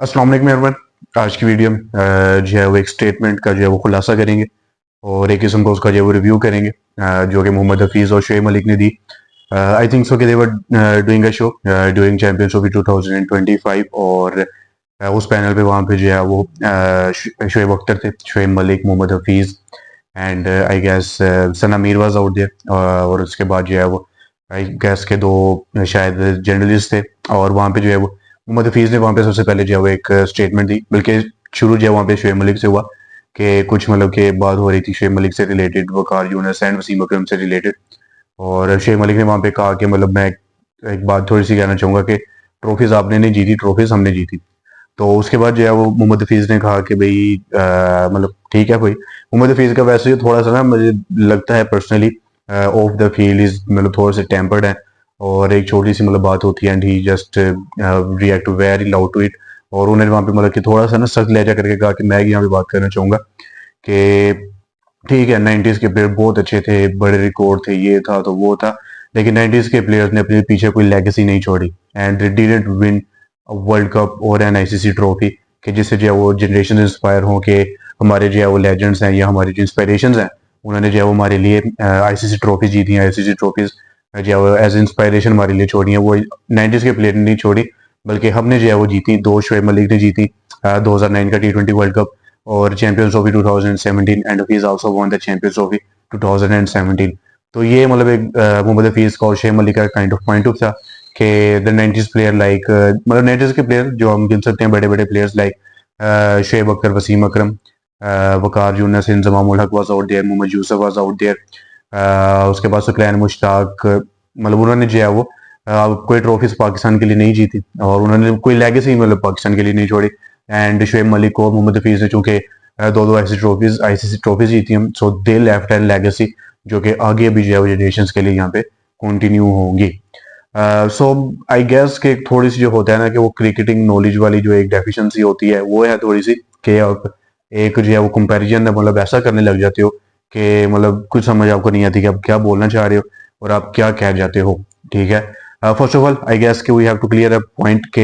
अस्सलाम वालेकुम एवरीवन। आज की वीडियो में जो है वो एक स्टेटमेंट का जो है वो खुलासा करेंगे और एक किस्म का उसका जो है वो रिव्यू करेंगे, जो कि मोहम्मद हफीज़ और शोएब मलिक ने दी। आई थिंक सो कि they were doing a show during Champions Trophy 2025 और उस पैनल पे वहाँ पे जो है वो शोएब अख्तर थे, Shoaib Malik, Mohammad Hafeez and I guess Sana Mir was out there, और उसके बाद जो है वो आई गेस के दो शायद जर्नलिस्ट थे। और वहाँ पे जो है वो मोहम्मद हफीज़ ने वहाँ पे सबसे पहले जो है वो एक स्टेटमेंट दी, बल्कि शुरू जो है वहाँ पे शोएब मलिक से हुआ कि कुछ मतलब कि बात हो रही थी शोएब मलिक से रिलेटेड, वकार यूनुस एंड वसीम अकरम से रिलेटेड। और शोएब मलिक ने वहाँ पे कहा कि मतलब मैं एक बात थोड़ी सी कहना चाहूँगा कि ट्रॉफीज आपने नहीं जीती, ट्रॉफीज हमने जीती। तो उसके बाद जो है वो मोहम्मद हफीज़ ने कहा कि भाई मतलब ठीक है भाई। मोहम्मद हफीज़ का वैसे थोड़ा सा ना मुझे लगता है personally of the field is मतलब थोड़ा सा टेम्पर्ड है, और एक छोटी सी मतलब बात होती है and he just react very loud to it. और उन्होंने वहाँ पे मतलब कि थोड़ा सा ना सख्त लहजा करके कहा कि मैं यहाँ पे बात करना चाहूँगा कि ठीक है 90s के प्लेयर बहुत अच्छे थे, बड़े रिकॉर्ड थे, ये था तो वो था, लेकिन 90s के प्लेयर्स ने अपने पीछे कोई लेगेसी नहीं छोड़ी and they didn't win world cup और एन आईसीसी ट्रॉफी कि जिससे जो है वो जनरेशन इंस्पायर हो कि हमारे जो है वो लेजेंड्स हैं या हमारे जो इंस्पायरेशन हैं, उन्होंने जो है वो हमारे लिए आईसीसी ट्रॉफी जीती हैं। आईसीसी ट्रॉफीज जो है वो एज इंस्पायरेशन हमारे लिए छोड़ी हैं, वो 90s के प्लेयर ने नहीं छोड़ी, बल्कि हमने जो है वो जीती। दो शोएब मलिक ने जीती 2009 का T20 वर्ल्ड कप और champions trophy 2017 and he is also one the champions trophy 2017। तो ये मतलब एक मोहम्मद हफीज का और शोएब मलिक का काइंड ऑफ पॉइंट ऑफ था कि द 90s प्लेयर लाइक मतलब 90s के प्लेयर जो हम गिन सकते हैं बड़े बड़े players like Shoaib Akhtar, Wasim Akram, Waqar Younis, Inzamam ul Haq was out there, Mohammad Yousuf was out there, उसके बाद सुकैन मुश्ताक, मतलब उन्होंने जो है वो कोई ट्रॉफीज पाकिस्तान के लिए नहीं जीती और उन्होंने कोई लेगेसी मतलब पाकिस्तान के लिए नहीं छोड़ी। एंड शोएब मलिक को मोहम्मद हफीज ने चूंकि दो दो ऐसी ट्रॉफीज आईसीसी ट्रॉफीज जीती हैं, सो दे लेफ्ट एंड लेगेसी जो कि आगे भी जो है जनरेशन के लिए यहाँ पे कंटिन्यू होंगी। सो आई गेस कि थोड़ी सी जो होता है ना कि वो क्रिकेटिंग नॉलेज वाली जो एक डेफिशिएंसी होती है वो है थोड़ी सी कि आप एक जो है वो कंपैरिजन मतलब ऐसा करने लग जाते हो कि मतलब कुछ समझ आपको नहीं आती कि आप क्या बोलना चाह रहे हो और आप क्या कह जाते हो। ठीक है, first of all I guess कि we have to clear a point के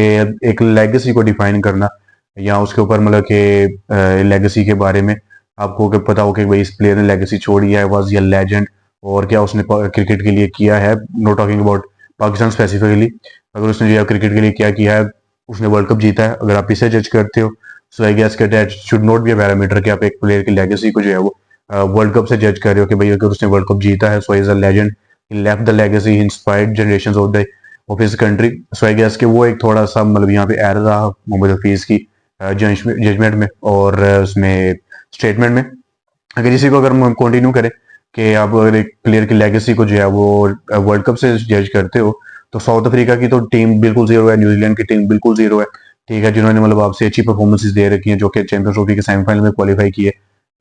एक लेगेसी को डिफाइन करना या उसके ऊपर मतलब कि लेगेसी के बारे में आपको पता हो कि भाई इस प्लेयर ने लेगेसी छोड़ी है, वाज या लेजेंड और क्या उसने क्रिकेट के लिए किया है। Know talking about Pakistan specifically, अगर उसने जो है क्रिकेट के लिए क्या किया है, उसने वर्ल्ड कप जीता है, अगर आप इसे जज करते हो सो आई गेस के that should not be a parameter कि आप एक प्लेयर की लेगेसी को जो है वो वर्ल्ड कप से जज कर रहे हो कि भाई अगर उसने वर्ल्ड कप जीता है so is a legend, he left the legacy, he inspired generations of his country. So I guess कि वो एक थोड़ा सा मतलब यहाँ पे एरर रहा मोहम्मद हफीज की जजमेंट में और उसमें स्टेटमेंट में। अगर इसी को अगर हम कंटिन्यू करें कि आप अगर एक प्लेयर की लेगेसी को जो है वो वर्ल्ड कप से जज करते हो तो साउथ अफ्रीका की तो टीम बिल्कुल जीरो है, न्यूजीलैंड की टीम बिल्कुल जीरो है। ठीक है, जिन्होंने मतलब आपसे अच्छी परफॉर्मेंसेस दे रखी हैं, जो कि चैंपियंस ट्रॉफी के सेमीफाइनल में क्वालिफाई किए,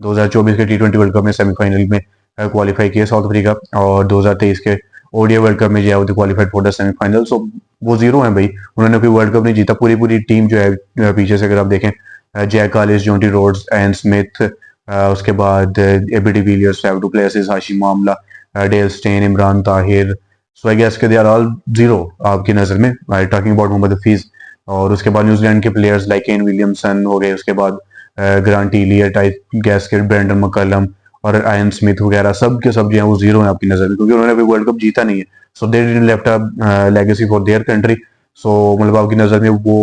2024 के T20 वर्ल्ड कप में सेमीफाइनल में क्वालिफाई किए साउथ अफ्रीका, और 2023 के ओडीआई वर्ल्ड कप में जो है क्वालिफाइड फॉर द सेमीफाइनल। सो वो जीरो है भाई, उन्होंने कोई वर्ल्ड कप नहीं जीता। पूरी पूरी टीम जो है पीछे से अगर आप देखें, Jack Kallis, Jonty Rhodes, and Smith, उसके बाद AB de Villiers, Faf du Plessis, Hashim Amla, Dale Steyn, Imran Tahir. So I guess के दे आर ऑल जीरो आपकी नज़र में, I talking about Mohammad Hafeez. और उसके बाद न्यूजीलैंड के प्लेयर्स लाइक केन विलियमसन हो गए, उसके बाद ग्रांट इलियट, आई गेस के ब्रेंडन मकलम और आयन स्मिथ वगैरह सब के सब जो है वो जीरो है आपकी नज़र में, क्योंकि उन्होंने अभी वर्ल्ड कप जीता नहीं है। So they didn't left a legacy for their country. So मतलब आपकी नज़र में वो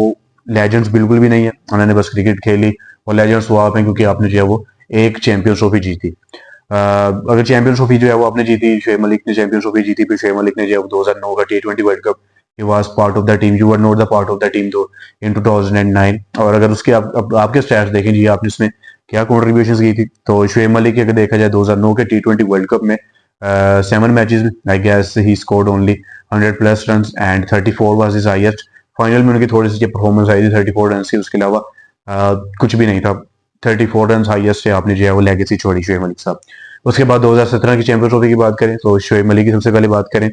लेजेंड्स बिल्कुल भी नहीं है, उन्होंने बस क्रिकेट खेली और लेजेंड्स वो आप हैं क्योंकि आपने जो है वो एक चैंपियंस ट्रॉफी जीती। अगर चैंपियंस ट्रॉफी जो है वो आपने जीती, शोएब मलिक ने चैंपियंस ट्रॉफी जीती, फिर शोएब मलिक ने जो है 2009 का T20 world cup, he was part of the team, you were not the part of the team दो इन 2009। और अगर उसके आपके स्टैट्स देखें जी आपने इसमें क्या कॉन्ट्रीब्यूशन की थी, तो शोएब मलिक की अगर देखा जाए 2009 के T20 वर्ल्ड कप में 7 matches I guess he scored only 100 plus run and 34 was his highest. Final में उनकी थोड़ी सी परफॉर्मेंस आई थी 34 रन की, उसके अलावा कुछ भी नहीं था। 34 रन हाईएस्ट से आपने जो है वो लेगेसी छोड़ी शोएब मलिक साहब। उसके बाद 2017 की चैंपियंस ट्रॉफी की बात करें तो शोएब मलिक की सबसे पहले बात करें,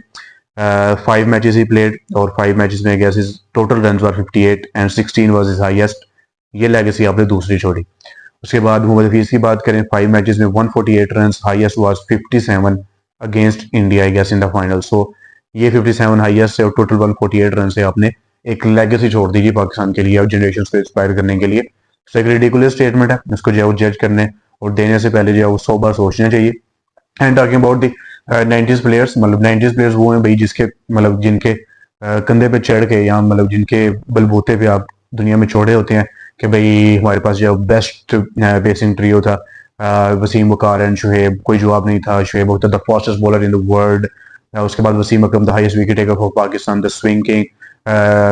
5 मैचेस ही प्लेड और 5 मैचेस में gas is total run were 58 and 16 was his highest. ये लेगेसी आपने दूसरी छोड़ी। उसके बाद मोहम्मद हफीज की बात करें, 5 मैचेस में 148 run, highest was 57 against India I guess in the final. So ये 57 हाईएस्ट है और टोटल 148 रन से आपने एक लेगेसी छोड़ दीजिए पाकिस्तान के लिए और जनरेशन को इंस्पायर करने के लिए। तो एक रिडिकुलस स्टेटमेंट है, इसको जो है वो जज करने और देने से पहले जो है वो 100 बार सोचना चाहिए। And talking about the 90s players, मतलब 90s प्लेयर्स वो हैं भाई जिसके मतलब जिनके कंधे पे चढ़ के या मतलब जिनके बलबूते पे आप दुनिया में छोड़े होते हैं कि भाई हमारे पास जो बेस्ट पेसिंग ट्रियो था, वसीम वकार एंड शुएब, कोई जवाब नहीं था। Shoaib the fastest bowler in the world, उसके बाद Wasim Akram the highest wicket taker for Pakistan, the swing king,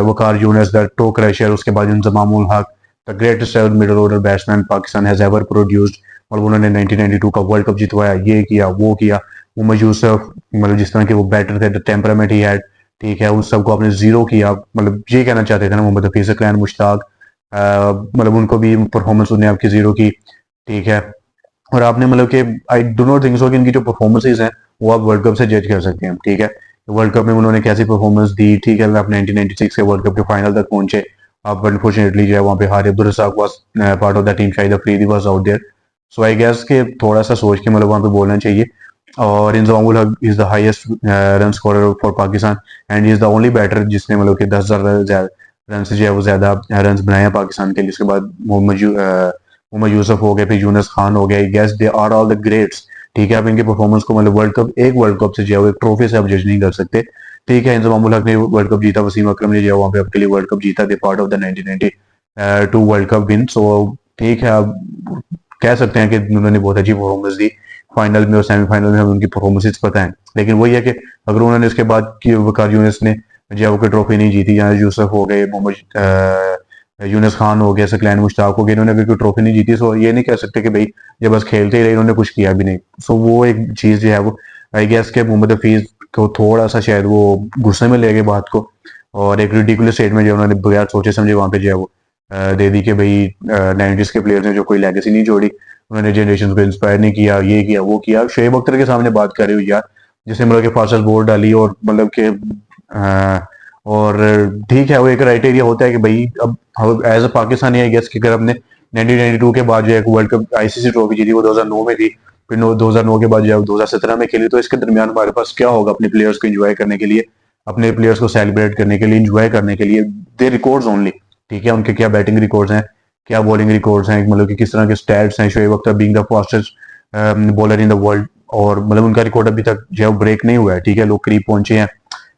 Waqar Younis the toe crusher, उसके बाद Inzamam ul Haq the greatest middle order batsman Pakistan has ever produced, और उन्होंने 1992 का वर्ल्ड कप जितवाया, ये किया वो किया। मोहम्मद यूसुफ मतलब जिस तरह के वो बैटर थे, द टेम्परामेंट ही हैड, ठीक है, उस सबको आपने जीरो किया। मतलब ये कहना चाहते थे ना मोहम्मद हफीज क्लैन मुश्ताक, मतलब उनको भी परफॉर्मेंस उन्होंने आपकी जीरो की, ठीक है। और आपने मतलब कि I do not think so कि इनकी जो परफॉर्मेंसेज हैं वो आप वर्ल्ड कप से जज कर सकते हैं, ठीक है। वर्ल्ड कप में उन्होंने कैसी परफॉर्मेंस दी, ठीक है। आप 1996 के वर्ल्ड कप के फाइनल तक पहुंचे, आप अनफॉर्चुनेटली जो है वहाँ पे हारे। Abdul Razzaq was part of the team, Shahid Afridi was out there. So I guess के थोड़ा सा सोच के मतलब वहाँ पे बोलना चाहिए। और Inzamam ul Haq is the highest run scorer for Pakistan and he is the only batter जिसने मतलब कि 10,000 रन से जो है वो ज्यादा रन बनाए हैं पाकिस्तान के लिए। उसके बाद मोहम्मद यूसुफ हो गए, फिर यूनुस खान हो गए। Yes they are all the greats, ठीक है। आप इनके परफॉर्मेंस को मतलब वर्ल्ड कप से जो है एक ट्रॉफी से आप जज नहीं कर सकते, ठीक है। इंजमाम उल हक ने वर्ल्ड कप जीता, वसीम अकरम ने जो है वहाँ पे आपके लिए वर्ल्ड कप जीता, they part of the 1992 world cup win. So ठीक है, आप कह सकते हैं कि उन्होंने बहुत अच्छी परफॉर्मेंस दी फाइनल में और सेमीफाइनल में, हमें उनकी परफॉर्मेंसेज पता है। लेकिन वही है कि अगर उन्होंने उसके बाद की वकार यूनुस ने जो है ट्रॉफी नहीं जीती, या यूसुफ हो गए, मोहम्मद यूनुस खान हो गया, सकलैन मुश्ताक हो गए, इन्होंने अगर कोई ट्रॉफी नहीं जीती, सो ये नहीं कह सकते कि भाई ये बस खेलते ही रहे, इन्होंने कुछ किया भी नहीं। सो वो एक चीज जो है वो आई गेस के मोहम्मद हफीज को थोड़ा सा शायद वो गुस्से में ले गए बात को, और एक रिडिकुलस स्टेटमेंट जो उन्होंने बगैर सोचे समझे वहां पे जो है वो दे दी कि भाई 90s के प्लेयर्स ने जो कोई लेगेसी नहीं जोड़ी, उन्होंने जनरेशन को इंस्पायर नहीं किया, ये किया वो किया। शुएब अख्तर के सामने बात कर रही हुई यार, जिसने मतलब कि फास्टेस्ट बॉल डाली, और मतलब कि और ठीक है वो एक क्राइटेरिया होता है कि भाई अब as a Pakistani I guess कि अगर हमने 1992 के बाद जो है वर्ल्ड कप आईसीसी ट्रॉफी जीती, वो 2009 में थी, फिर 2009 के बाद जो है 2017 में खेली, तो इसके दरमियान हमारे पास क्या होगा अपने प्लेयर्स को एंजॉय करने के लिए, अपने प्लेयर्स को सेलिब्रेट करने के लिए, एंजॉय करने के लिए। दे रिकॉर्ड्स ओनली, ठीक है। उनके क्या बैटिंग रिकॉर्ड्स हैं, क्या बॉलिंग रिकॉर्ड्स हैं, मतलब कि किस तरह के स्टैट्स हैं। Shoaib Akhtar being the fastest bowler in the world, और मतलब उनका रिकॉर्ड अभी तक जो है ब्रेक नहीं हुआ है, ठीक है। लोग करीब पहुंचे हैं,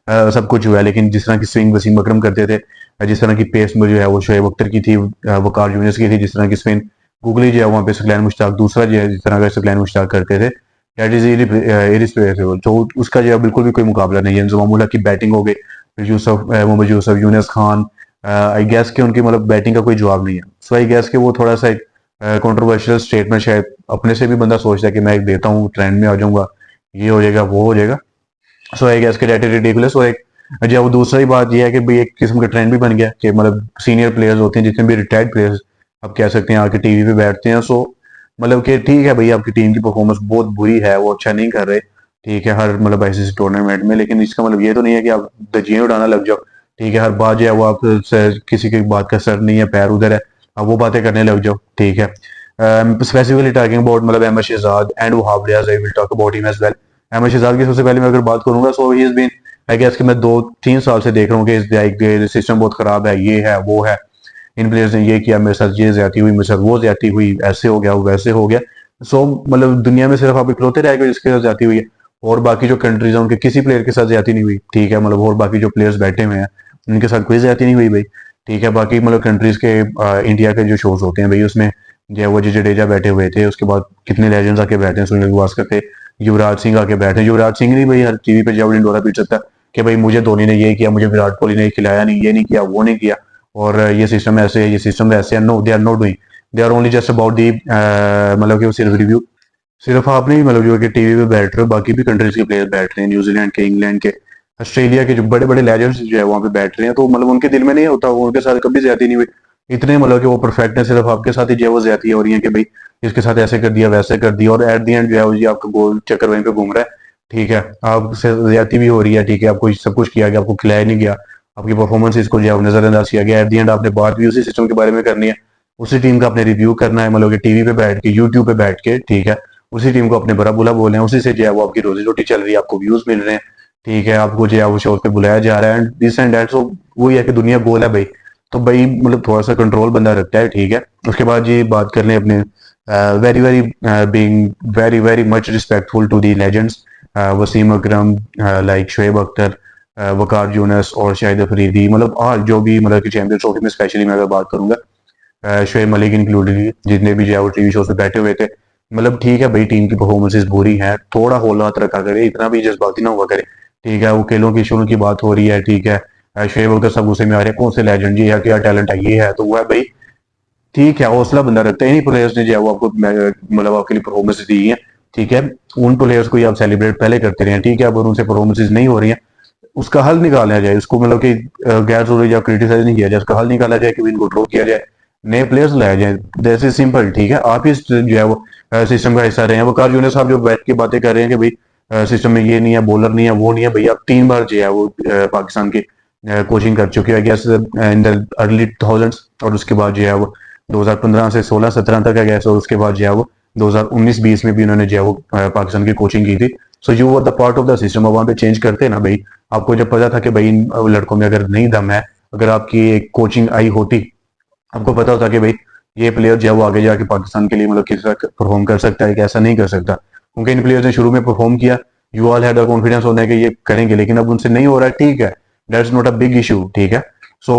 सब कुछ हुआ है, लेकिन जिस तरह की स्विंग वसीम अकरम करते थे, जिस तरह की पेस में जो है वो शुएब अख्तर की थी, वकार यूनुस की थी, जिस तरह की स्पिन गूगली जो है वहाँ पे सकलैन मुश्ताक दूसरा जो है जिस तरह का सकलैन मुश्ताक करते थे, दैट इज इरिस्पेक्टेबल। तो उसका जो है बिल्कुल भी कोई मुकाबला नहीं है। इंजमाम उल हक की बैटिंग हो गई, मोहम्मद यूसुफ, यूनुस खान, आई गेस के उनकी मतलब बैटिंग का कोई जवाब नहीं है। सो आई गेस के वो थोड़ा सा एक कंट्रोवर्शियल स्टेटमेंट शायद अपने से भी बंदा सोचता है कि मैं एक देता हूँ, ट्रेंड में आ जाऊंगा, ये हो जाएगा वो हो जाएगा। सो आई गेस के दैट इज रिडिकुलस। और एक जो वो दूसरी बात ये है कि भाई एक किस्म का ट्रेंड भी बन गया कि मतलब सीनियर प्लेयर्स होते हैं, जितने भी रिटायर्ड प्लेयर्स आप कह सकते हैं, आके टीवी पे बैठते हैं। सो मतलब कि ठीक है भाई, आपकी टीम की परफॉर्मेंस बहुत बुरी है, वो अच्छा नहीं कर रहे, ठीक है, हर मतलब आईसीसी टूर्नामेंट में, लेकिन इसका मतलब ये तो नहीं है कि आप धज्जियां उड़ाना लग जाओ, ठीक है। हर बात जो है वो आप किसी की बात का सर नहीं है, पैर उधर है, आप वो बातें करने लग जाओ, ठीक है। स्पेसिफिकली टॉकिंग अबाउट मतलब Ahmed Shehzad and Wahab Riaz, I will talk about him as well. Ahmed Shehzad की सबसे पहले मैं अगर बात करूंगा, so he is been I guess कि मैं 2-3 साल से देख रहा हूँ कि सिस्टम बहुत खराब है, ये है वो है, इन प्लेयर्स ने ये किया, मेरे साथ ये ज्यादा हुई, मेरे साथ वो ज्यादा हुई, ऐसे हो गया वैसे हो गया। सो मतलब दुनिया में सिर्फ आप इकलौते रह गए जिसके साथ ज्यादा हुई है, और बाकी जो कंट्रीज हैं उनके किसी प्लेयर के साथ ज्यादा नहीं हुई, ठीक है। मतलब और बाकी जो प्लेयर्स बैठे हुए हैं उनके साथ कोई ज्यादा नहीं हुई भाई, ठीक है। बाकी मतलब कंट्रीज के इंडिया के जो शोज होते हैं भाई, उसमें जो है वो जडेजा बैठे हुए थे, उसके बाद कितने लेजेंड्स आके बैठे हैं, सुनील गावस्कर थे, युवराज सिंह आके बैठे। युवराज सिंह नहीं भाई हर टीवी पे जब इंडोरा पीट सकता कि भाई मुझे धोनी ने ये किया, मुझे विराट कोहली ने खिलाया नहीं, ये नहीं किया, वो नहीं किया, और ये सिस्टम ऐसे है, ये सिस्टम ऐसे है। No, they are not doing, they are only just about the मतलब कि वो सिर्फ रिव्यू, सिर्फ आप नहीं मतलब जो कि टीवी पे बैठ रहे हो, बाकी भी कंट्रीज के प्लेयर बैठ रहे हैं, न्यूजीलैंड के, इंग्लैंड के, ऑस्ट्रेलिया के जो बड़े बड़े लेजेंड्स जो है वहाँ पे बैठ रहे हैं, तो मतलब उनके दिल में नहीं होता, उनके साथ कभी ज्यादा नहीं हुई, इतने मतलब कि वो परफेक्ट है, सिर्फ आपके साथ ही जो है वो ज्यादा हो रही है कि भाई इसके साथ ऐसे कर दिया वैसे कर दिया, और एट दी एंड जो है वो जी आपका गोल चक्कर वहीं पे घूम रहा है, ठीक है। आपसे ज्यादा भी हो रही है, ठीक है, आपको सब कुछ किया गया, आपको खिलाया नहीं गया, आपकी परफॉर्मेंस इसको जो है नजरअंदाज किया गया, एट दी एंड आपने बात भी उसी सिस्टम के बारे में करनी है, उसी टीम का आपने रिव्यू करना है, मतलब कि टीवी पे बैठ के, यूट्यूब पे बैठ के, ठीक है, उसी टीम को अपने बुरा बुला बोल रहे हैं, उसी से जो है वो आपकी रोजी रोटी चल रही है, आपको व्यूज मिल रहे हैं, ठीक है, आपको जो है वो शो पे बुलाया जा रहा है एंड दिस एंड दैट। सो वही है कि दुनिया गोल है भाई, तो भाई मतलब थोड़ा सा कंट्रोल बंदा रखता है, ठीक है। उसके बाद ये बात कर लें अपने very very being very very much respectful to the legends, Wasim Akram, like Shoaib Akhtar, Waqar Younis और शाहिद अफरीदी, मतलब और जो भी मतलब कि चैंपियंस ट्रॉफी में स्पेशली मैं अगर बात करूंगा, शोएब मलिक इंक्लूडेड, जितने भी जो है वो टीवी शो पे बैठे हुए थे। मतलब ठीक है भाई, टीम की परफॉर्मेंसेस बुरी हैं, थोड़ा हौला रखा करे, इतना भी जज्बाती ना हुआ करे, ठीक है। वो खेलों की शुरू की बात हो रही है, ठीक है। शोएब अख्तर सब गुस्से में आ रहे हैं, कौन से लेजेंड जी है, क्या टैलेंट है, ये है तो वो है भाई, ठीक है। हौसला बंदा रखता है, इन्हीं प्लेयर्स ने जो है वो आपको मतलब आपके लिए परफॉर्मेंस दी है, ठीक है। उन प्लेयर्स को ही आप सेलिब्रेट पहले करते रहे, ठीक है। अब उनसे परफॉर्मेंसेज नहीं हो रही है, उसका हल निकाला जाए, उसको मतलब कि गैर जरूरी या क्रिटिसाइज नहीं किया जाए, उसका हल निकाला जाए कि इनको ड्रॉ किया जाए, नए प्लेयर्स लाए जाए, जैसे सिंपल, ठीक है। आप इस जो है वो सिस्टम का हिस्सा रहे हैं। वकार यूनुस साहब जो बैठ के बातें कर रहे हैं कि भाई सिस्टम में ये नहीं है, बॉलर नहीं है, वो नहीं है, भाई आप 3 बार जो है वो पाकिस्तान की कोचिंग कर चुके हैं, gas in the early 2000s, और उसके बाद जो है वो 2015 से 16-17 तक है गैस, और उसके बाद जो है वो 2019-20 में भी उन्होंने जो है वो पाकिस्तान की कोचिंग की थी। So you were the part of the system. अब वहां पे चेंज करते ना भाई, आपको जब पता था कि भाई इन लड़कों में अगर नहीं दम है, अगर आपकी एक कोचिंग आई होती, आपको पता होता कि भाई ये प्लेयर जो है वो आगे जाके पाकिस्तान के लिए मतलब किस तरह परफॉर्म कर सकता है, कैसा नहीं कर सकता, क्योंकि इन प्लेयर्स ने शुरू में परफॉर्म किया, you all had the confidence होने के ये करेंगे, लेकिन अब उनसे नहीं हो रहा है, ठीक है। That's not a big issue, ठीक है। सो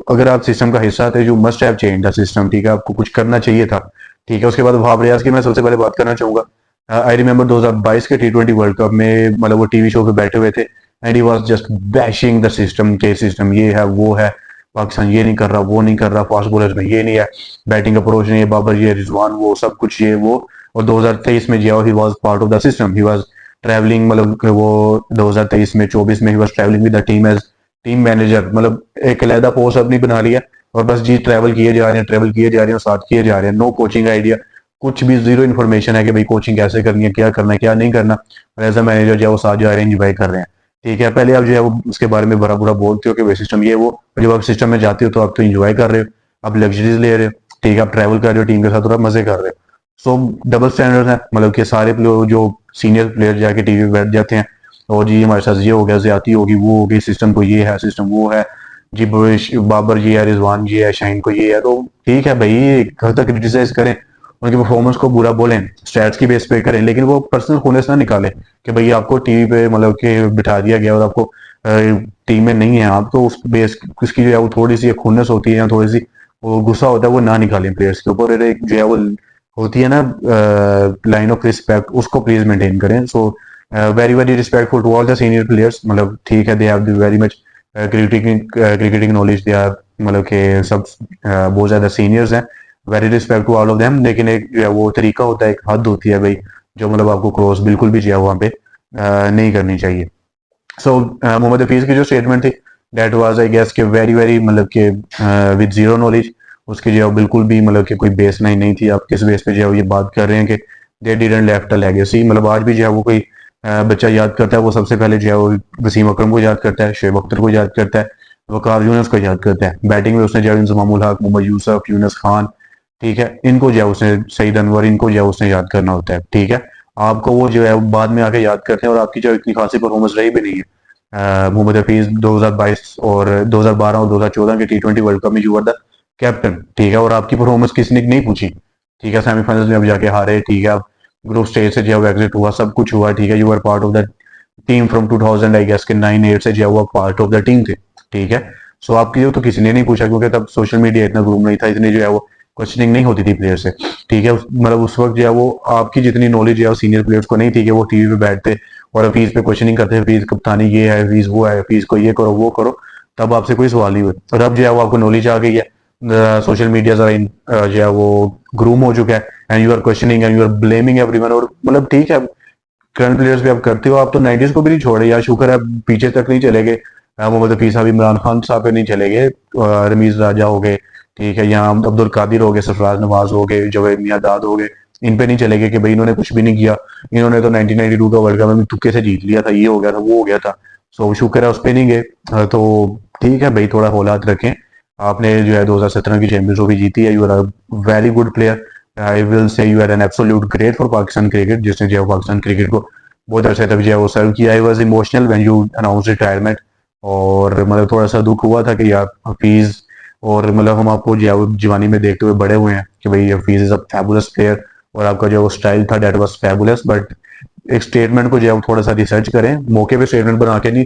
अगर आप सिस्टम का हिस्सा थे, you must have change the system, ठीक है, आपको कुछ करना चाहिए था, ठीक है। उसके बाद वहाब रियाज की मैं सबसे पहले बात करना चाहूंगा। आई रिमेंबर 2022 के T20 वर्ल्ड कप में मतलब वो टीवी शो पे बैठे हुए थे and he was just bashing the system, के सिस्टम ये है वो है, पाकिस्तान ये नहीं कर रहा, वो नहीं कर रहा, फास्ट बॉलर्स में ये नहीं है, बैटिंग अप्रोच नहीं है, बाबर ये, रिजवान वो, सब कुछ ये वो। और 2023 में Zia he was part of the system, he was travelling, मतलब वो 2023 में 24 में he was travelling with the team as team manager, मतलब एक अलहदा पोस्ट अपनी बना लिया और बस जी ट्रैवल किए जा रहे हैं, ट्रैवल किए जा रहे हैं और साथ किए जा रहे हैं, नो कोचिंग आइडिया, कुछ भी जीरो इन्फॉर्मेशन है कि भाई कोचिंग कैसे करनी है, क्या करना है, क्या नहीं करना, और एज अ मैनेजर जो है वो साथ जा रहे हैं, एंजॉय कर रहे हैं, ठीक है। पहले आप जो है वो उसके बारे में बुरा बुरा बोलते हो कि भाई सिस्टम ये वो, और जब आप सिस्टम में जाते हो तो आप तो इंजॉय कर रहे हो, आप लग्जरीज ले रहे हो, ठीक है, आप ट्रैवल कर रहे हो टीम के साथ और आप मजे कर रहे हो। सो डबल स्टैंडर्ड है, मतलब कि सारे जो सीनियर प्लेयर जाके टीवी पे बैठ जाते हैं और जी हमारे साथ ये हो गया, ज्यादती होगी, वो होगी, सिस्टम को ये है, सिस्टम वो है जी, बाबर जी है, रिजवान जी है, शाहीन को ये है, तो ठीक है भाई, घर तक क्रिटिसाइज करें, उनकी परफॉर्मेंस को बुरा बोलें, स्टैट्स की बेस पे करें, लेकिन वो पर्सनल खुन्नस ना निकाले कि भाई आपको टीवी पे मतलब कि बिठा दिया गया और आपको टीम में नहीं है आप, तो उस बेस उसकी जो है वो थोड़ी सी खुन्नस होती है या थोड़ी सी वो गुस्सा होता है, वो ना निकालें प्लेयर्स के ऊपर, और एक जो है वो होती है ना लाइन ऑफ रिस्पेक्ट, उसको प्लीज मेंटेन करें। So very very respectful to all the senior players, मतलब ठीक है, they have very much cricketing knowledge, they are मतलब कि सब बहुत ज्यादा सीनियर्स हैं, very respect to all of them, लेकिन एक जो है वो तरीका होता है, एक हद होती है भाई, जो मतलब आपको क्रॉस बिल्कुल भी जो है वहाँ पे नहीं करनी चाहिए। सो मोहम्मद हफीज की जो स्टेटमेंट थी, दैट वाज आई गेस के वेरी वेरी मतलब कि विद जीरो नॉलेज, उसकी जो है बिल्कुल भी मतलब कि कोई बेस लाइन नहीं थी। आप किस बेस पे जो है ये बात कर रहे हैं कि दे डिडंट लेफ्ट अ लेगेसी, मतलब आज भी जो है वो कोई बच्चा याद करता है, वो सबसे पहले जो है वो वसीम अकरम को याद करता है, शोएब अख्तर को याद करता है, वकार यूनुस को याद करता है। बैटिंग में उसने जो है इंजमामुल हक, मोहम्मद यूसुफ, यूनुस खान, ठीक है, इनको जो है उसने, सईद अनवर, इनको जो है उसने याद करना होता है, ठीक है। आपको वो जो है बाद में आके याद करते हैं और आपकी जो इतनी खासी परफॉर्मेंस रही भी नहीं है। मोहम्मद हफीज 2022 और 2012 और 2014 के T20 वर्ल्ड कप में यू आर द कैप्टन, ठीक है, और आपकी परफॉर्मेंस किसी ने नहीं पूछी, ठीक है। सेमीफाइनल में अब जाके हारे, ठीक है, अब ग्रुप स्टेज से जो है एग्जिट हुआ, सब कुछ हुआ, ठीक है, you are part of the team from 2000 I guess के 9-8 से जो है वो पार्ट ऑफ द टीम थे, ठीक है। सो आपकी जो तो किसी ने नहीं पूछा, क्योंकि तब सोशल मीडिया इतना ग्रूम नहीं था, इतनी जो है वो क्वेश्चनिंग नहीं होती थी प्लेयर से, ठीक है। मतलब उस वक्त जो है वो आपकी जितनी नॉलेज है वो सीनियर प्लेयर्स को नहीं थी कि वो टीवी पे बैठते और हफीज पे क्वेश्चनिंग करते हैं, हफीज कप्तानी ये है, हफीज वो है, हफीज को ये करो वो करो, तब आपसे कोई सवाल नहीं हुए। और अब जो है वो आपको नॉलेज आ गई है, सोशल मीडिया जरा जो है वो ग्रूम हो चुका है and you are questioning and you are blaming everyone, और मतलब ठीक है, करंट प्लेयर्स भी आप करते हो, आप तो 90s को भी नहीं छोड़े यार, शुक्र है पीछे तक नहीं चले गए, मोहम्मद हफीज साहब, इमरान खान साहब पे नहीं चले गए, रमीज राजा हो गए, ठीक है, यहाँ अब्दुल कादिर हो गए, सरफराज नवाज हो गए, जवेद मियांदाद हो गए, इन पे नहीं चले गए कि भाई इन्होंने कुछ भी नहीं किया, इन्होंने तो 1992 का वर्ल्ड कप में तुक्के से जीत लिया था, ये हो गया था, वो हो गया था। सो शुक्र है उस पर नहीं गए। तो ठीक है भाई, थोड़ा हौलात रखें। आपने जो है 2017 की चैंपियंस ट्रॉफी जीती है, you are a very good player, I will say you are an absolute great for Pakistan cricket, जिसने जो है पाकिस्तान क्रिकेट को बहुत अरसे तक जो है वो सर्व किया। I was emotional when you announce retirement, और मतलब थोड़ा सा दुख हुआ था कि यार हफीज़, और मतलब हम आपको जो है वो जवानी में देखते हुए बड़े हुए हैं कि भाई Hafeez is a fabulous player, और आपका जो वो स्टाइल था दैट वाज फैबुलस। बट एक स्टेटमेंट को जो है वो थोड़ा सा रिसर्च करें, मौके पे स्टेटमेंट बना के नहीं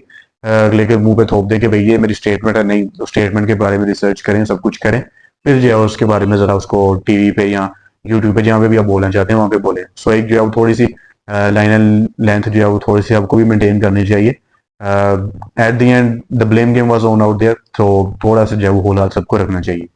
लेके मुंह पे थोप दे कि भाई ये मेरी स्टेटमेंट है, नहीं, तो स्टेटमेंट के बारे में रिसर्च करें, सब कुछ करें, फिर जो है उसके बारे में ज़रा उसको टीवी पे या यूट्यूब पे जहाँ पे भी आप बोलना चाहते हैं वहाँ पे बोले। सो एक जो है वो थोड़ी सी लाइन एंड लेंथ जो है वो थोड़ी सी आपको भी मेंटेन करनी चाहिए। At the end the blame game was on out there, तो थोड़ा सा जो है वो होल सबको रखना चाहिए।